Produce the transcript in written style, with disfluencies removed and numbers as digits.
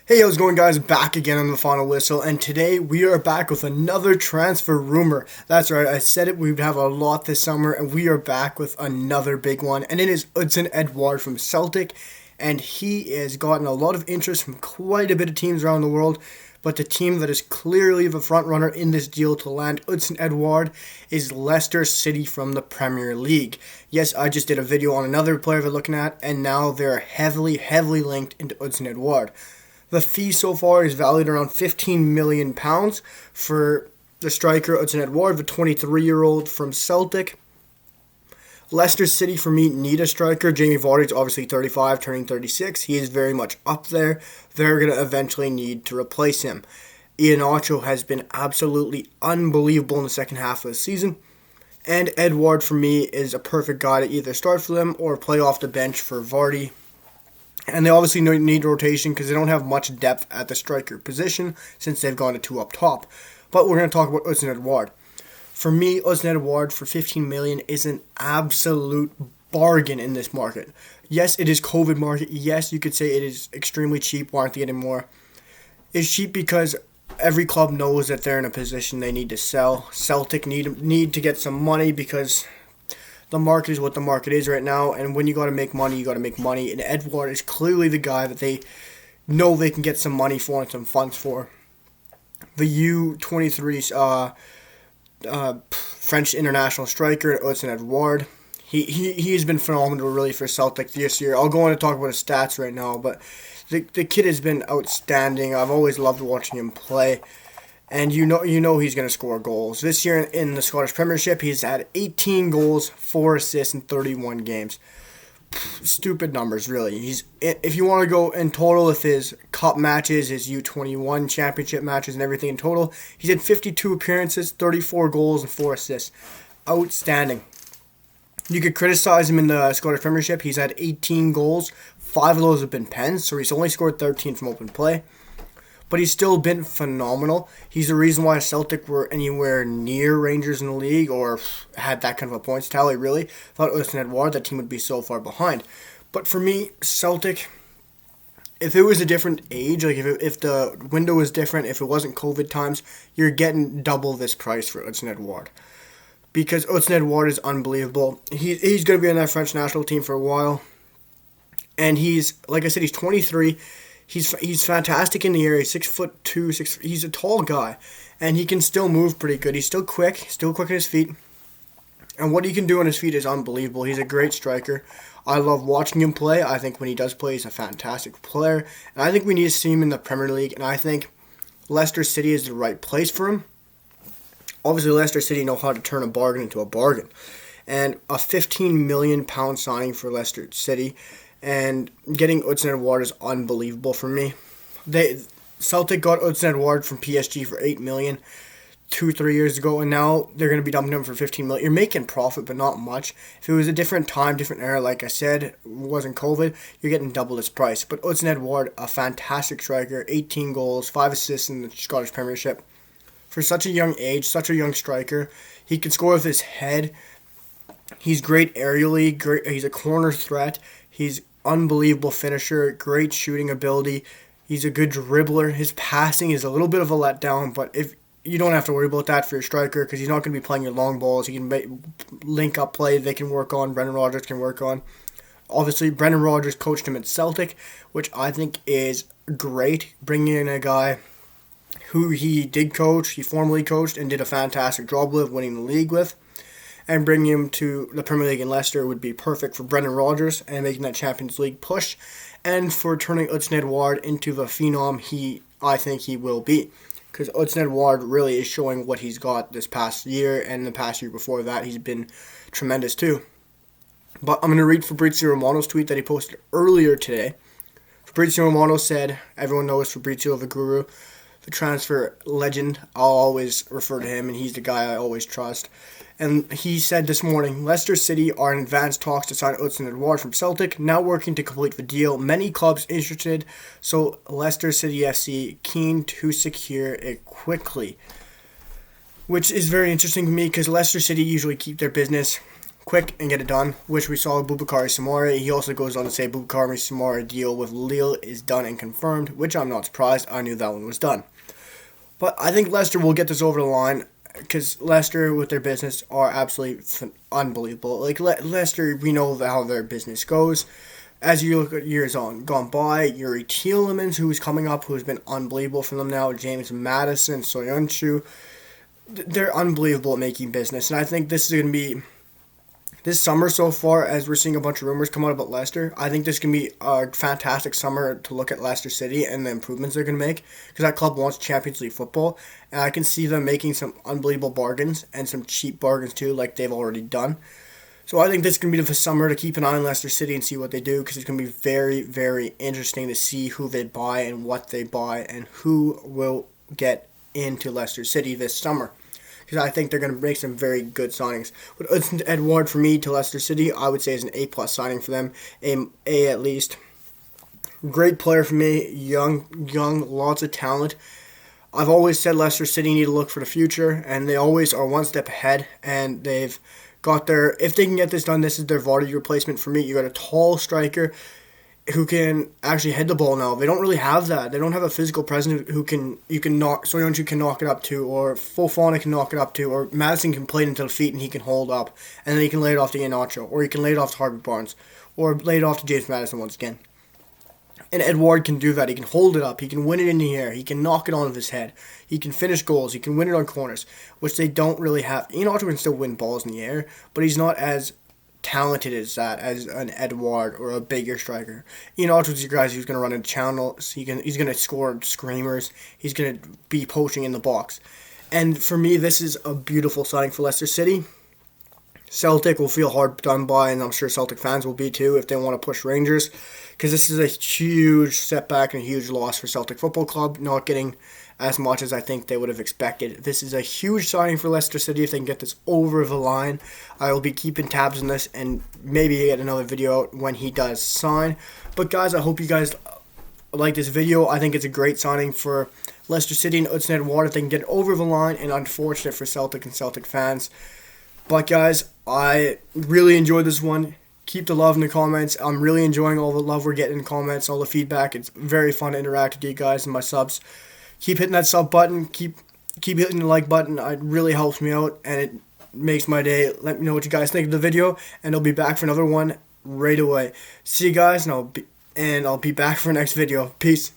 Hey, how's it going, guys? Back again on the final whistle, and today we are back with another transfer rumor. That's right, I said it, we would have a lot this summer, and we are back with another big one, and it is Odsonne Édouard from Celtic, and he has gotten a lot of interest from quite a bit of teams around the world, but the team that is clearly the front runner in this deal to land Odsonne Édouard is Leicester City from the Premier League. Yes, I just did a video on another player we're looking at, and now they're heavily linked into Odsonne Édouard. The fee so far is valued around £15 million for the striker Odsonne Édouard, the 23-year-old from Celtic. Leicester City, for me, need a striker. Jamie Vardy's obviously 35, turning 36. He is very much up there. They're going to eventually need to replace him. Iheanacho has been absolutely unbelievable in the second half of the season. And Édouard, for me, is a perfect guy to either start for them or play off the bench for Vardy. And they obviously need rotation because they don't have much depth at the striker position since they've gone to two up top. But we're going to talk about Odsonne Édouard. For me, Odsonne Édouard for $15 million is an absolute bargain in this market. Yes, it is COVID market. Yes, you could say it is extremely cheap. Why aren't they getting more? It's cheap because every club knows that they're in a position they need to sell. Celtic need to get some money because the market is what the market is right now, and when you got to make money, you got to make money. And Édouard is clearly the guy that they know they can get some money for and some funds for. The U23 French International striker, Odsonne Édouard, he has been phenomenal really for Celtic this year. I'll go on to talk about his stats right now, but the kid has been outstanding. I've always loved watching him play. And you know he's going to score goals. This year in the Scottish Premiership, he's had 18 goals, 4 assists in 31 games. Stupid numbers, really. If you want to go in total with his cup matches, his U21 championship matches and everything in total, he's had 52 appearances, 34 goals, and 4 assists. Outstanding. You could criticize him in the Scottish Premiership. He's had 18 goals. 5 of those have been pens, so he's only scored 13 from open play. But he's still been phenomenal. He's the reason why Celtic were anywhere near Rangers in the league or had that kind of a points tally, really. Thought Odsonne Édouard, that team would be so far behind. But for me, Celtic, if it was a different age, like if the window was different, if it wasn't COVID times, you're getting double this price for Odsonne Édouard. Because Odsonne Édouard is unbelievable. He's going to be on that French national team for a while. And he's, like I said, he's 23. He's fantastic in the air. He's 6'2", he's a tall guy, and he can still move pretty good. He's still quick on his feet, and what he can do on his feet is unbelievable. He's a great striker. I love watching him play. I think when he does play, he's a fantastic player, and I think we need to see him in the Premier League, and I think Leicester City is the right place for him. Obviously, Leicester City know how to turn a bargain into a bargain, and a £15 million signing for Leicester City and getting Odsonne Édouard is unbelievable for me. Celtic got Odsonne Édouard from PSG for $8 million 2-3 years ago, and now they're going to be dumping him for $15 million. You're making profit, but not much. If it was a different time, different era, like I said, it wasn't COVID, you're getting double this price. But Odsonne Édouard, a fantastic striker, 18 goals, 5 assists in the Scottish Premiership. For such a young age, such a young striker, he can score with his head. He's great aerially. He's a corner threat. He's unbelievable finisher, great shooting ability. He's a good dribbler. His passing is a little bit of a letdown, but if you don't have to worry about that for your striker because he's not going to be playing your long balls. He can link up play they can work on. Brendan Rodgers can work on. Obviously, Brendan Rodgers coached him at Celtic, which I think is great. Bringing in a guy who he did coach, he formerly coached and did a fantastic job with, winning the league with. And bringing him to the Premier League in Leicester would be perfect for Brendan Rodgers and making that Champions League push, and for turning Odsonne Édouard into the phenom I think he will be. Because Odsonne Édouard really is showing what he's got this past year, and the past year before that he's been tremendous too. But I'm going to read Fabrizio Romano's tweet that he posted earlier today. Fabrizio Romano said, everyone knows Fabrizio the Guru, the transfer legend. I'll always refer to him, and he's the guy I always trust. And he said this morning, Leicester City are in advanced talks to sign Odsonne Édouard from Celtic, now working to complete the deal. Many clubs interested, so Leicester City FC keen to secure it quickly. Which is very interesting to me because Leicester City usually keep their business quick and get it done, which we saw with Boubakary Soumaré. He also goes on to say Boubakary Soumaré deal with Lille is done and confirmed, which I'm not surprised. I knew that one was done. But I think Leicester will get this over the line because Leicester, with their business, are absolutely unbelievable. Like, Leicester, we know how their business goes. As you look at years gone by, Yuri Tielemans, who's coming up, who has been unbelievable for them now, James Maddison, Soyuncu, they're unbelievable at making business. And I think this is going to be, this summer so far, as we're seeing a bunch of rumors come out about Leicester, I think this can be a fantastic summer to look at Leicester City and the improvements they're going to make, because that club wants Champions League football, and I can see them making some unbelievable bargains, and some cheap bargains too, like they've already done. So I think this is going to be the summer to keep an eye on Leicester City and see what they do, because it's going to be very, very interesting to see who they buy and what they buy and who will get into Leicester City this summer, because I think they're going to make some very good signings. With Odsonne Édouard, for me, to Leicester City, I would say is an A+ signing for them. A at least. Great player for me. Young, lots of talent. I've always said Leicester City need to look for the future, and they always are one step ahead, and they've got their, if they can get this done, this is their Vardy replacement for me. You got a tall striker who can actually head the ball now. They don't really have that. They don't have a physical presence who can, you can knock, Soyuncu can knock it up to, or Fofana can knock it up to, or Maddison can play it into the feet and he can hold up, and then he can lay it off to Iheanacho, or he can lay it off to Harvey Barnes, or lay it off to James Maddison once again. And Édouard can do that. He can hold it up. He can win it in the air. He can knock it on with his head. He can finish goals. He can win it on corners, which they don't really have. Iheanacho can still win balls in the air, but he's not as talented as that, as an Édouard or a bigger striker. Iheanacho's the guy who's going to run in channels. He's going to score screamers. He's going to be poaching in the box. And for me, this is a beautiful signing for Leicester City. Celtic will feel hard done by, and I'm sure Celtic fans will be too if they want to push Rangers, because this is a huge setback and a huge loss for Celtic Football Club, not getting as much as I think they would have expected. This is a huge signing for Leicester City if they can get this over the line. I will be keeping tabs on this and maybe get another video out when he does sign. But guys, I hope you guys like this video. I think it's a great signing for Leicester City and Odsonne Édouard if they can get it over the line, and unfortunate for Celtic and Celtic fans. But guys, I really enjoyed this one. Keep the love in the comments. I'm really enjoying all the love we're getting in the comments, all the feedback. It's very fun to interact with you guys and my subs. Keep hitting that sub button. Keep hitting the like button. It really helps me out, and it makes my day. Let me know what you guys think of the video, and I'll be back for another one right away. See you guys, and I'll be back for next video. Peace.